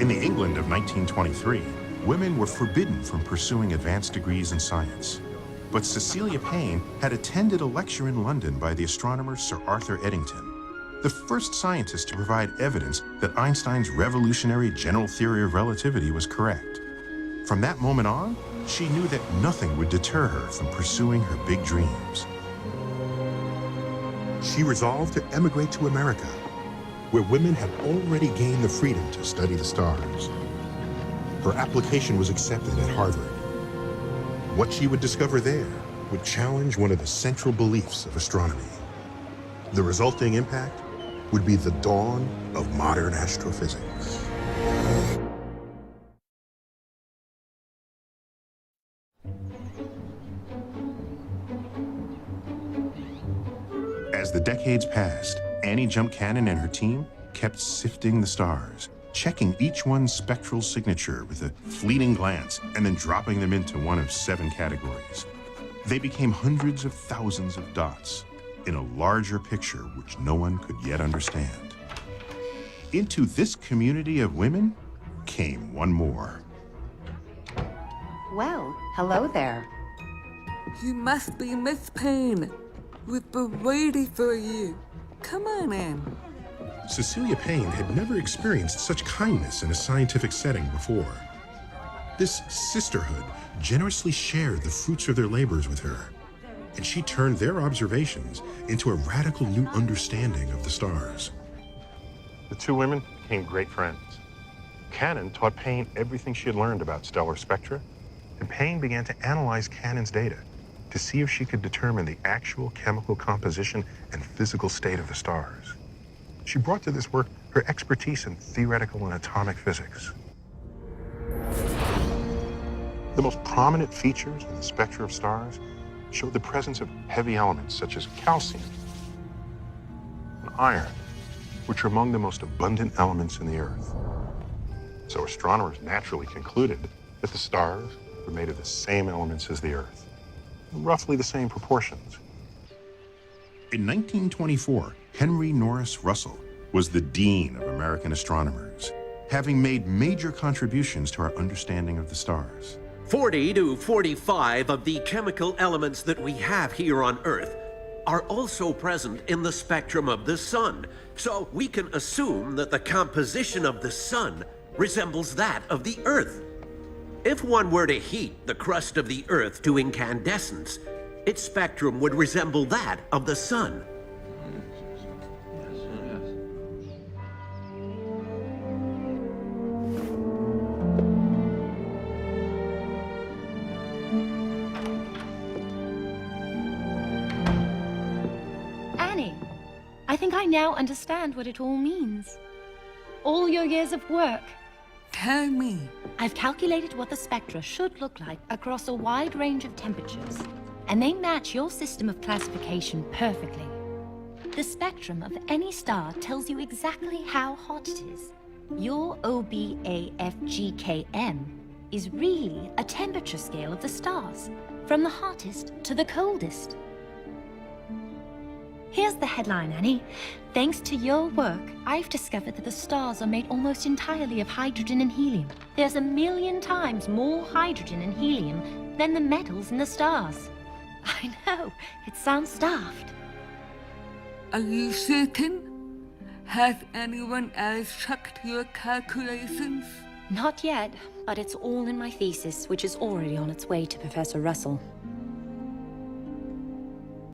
In the England of 1923, women were forbidden from pursuing advanced degrees in science. But Cecilia Payne had attended a lecture in London by the astronomer Sir Arthur Eddington, the first scientist to provide evidence that Einstein's revolutionary general theory of relativity was correct. From that moment on, she knew that nothing would deter her from pursuing her big dreams. She resolved to emigrate to America, where women had already gained the freedom to study the stars. Her application was accepted at Harvard. What she would discover there would challenge one of the central beliefs of astronomy. The resulting impact would be the dawn of modern astrophysics. As the decades passed, Annie Jump Cannon and her team kept sifting the stars, checking each one's spectral signature with a fleeting glance and then dropping them into one of 7 categories. They became hundreds of thousands of dots in a larger picture which no one could yet understand. Into this community of women came one more. Well, hello there. You must be Miss Payne. We've been waiting for you. Come on in. Cecilia Payne had never experienced such kindness in a scientific setting before. This sisterhood generously shared the fruits of their labors with her, and she turned their observations into a radical new understanding of the stars. The two women became great friends. Cannon taught Payne everything she had learned about stellar spectra, and Payne began to analyze Cannon's data to see if she could determine the actual chemical composition and physical state of the stars. She brought to this work her expertise in theoretical and atomic physics. The most prominent features in the spectra of stars showed the presence of heavy elements such as calcium and iron, which are among the most abundant elements in the Earth. So astronomers naturally concluded that the stars were made of the same elements as the Earth, in roughly the same proportions. In 1924, Henry Norris Russell was the Dean of American Astronomers, having made major contributions to our understanding of the stars. 40 to 45 of the chemical elements that we have here on Earth are also present in the spectrum of the Sun. So we can assume that the composition of the Sun resembles that of the Earth. If one were to heat the crust of the Earth to incandescence, its spectrum would resemble that of the Sun. Annie, I think I now understand what it all means. All your years of work. Tell me. I've calculated what the spectra should look like across a wide range of temperatures, and they match your system of classification perfectly. The spectrum of any star tells you exactly how hot it is. Your OBAFGKM is really a temperature scale of the stars, from the hottest to the coldest. Here's the headline, Annie. Thanks to your work, I've discovered that the stars are made almost entirely of hydrogen and helium. There's 1,000,000 times more hydrogen and helium than the metals in the stars. I know, it sounds daft. Are you certain? Has anyone else checked your calculations? Not yet, but it's all in my thesis, which is already on its way to Professor Russell.